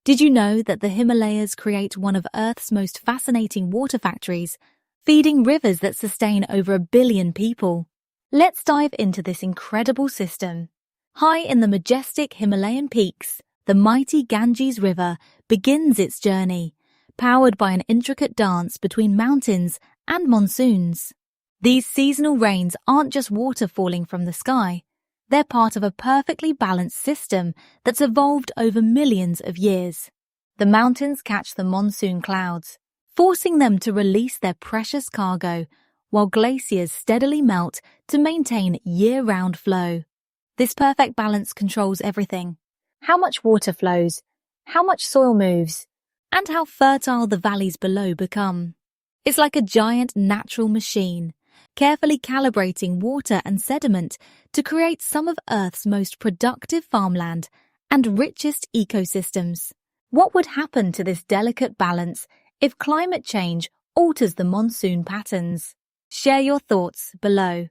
Did you know that the Himalayas create one of Earth's most fascinating water factories, feeding rivers that sustain over 1 billion people? Let's dive into this incredible system. High in the majestic Himalayan peaks, the mighty Ganges River begins its journey, powered by an intricate dance between mountains and monsoons. These seasonal rains aren't just water falling from the sky. They're part of a perfectly balanced system that's evolved over millions of years. The mountains catch the monsoon clouds, forcing them to release their precious cargo, while glaciers steadily melt to maintain year-round flow. This perfect balance controls everything: how much water flows, how much soil moves, and how fertile the valleys below become. It's like a giant natural machine, carefully calibrating water and sediment to create some of Earth's most productive farmland and richest ecosystems. What would happen to this delicate balance if climate change alters the monsoon patterns? Share your thoughts below.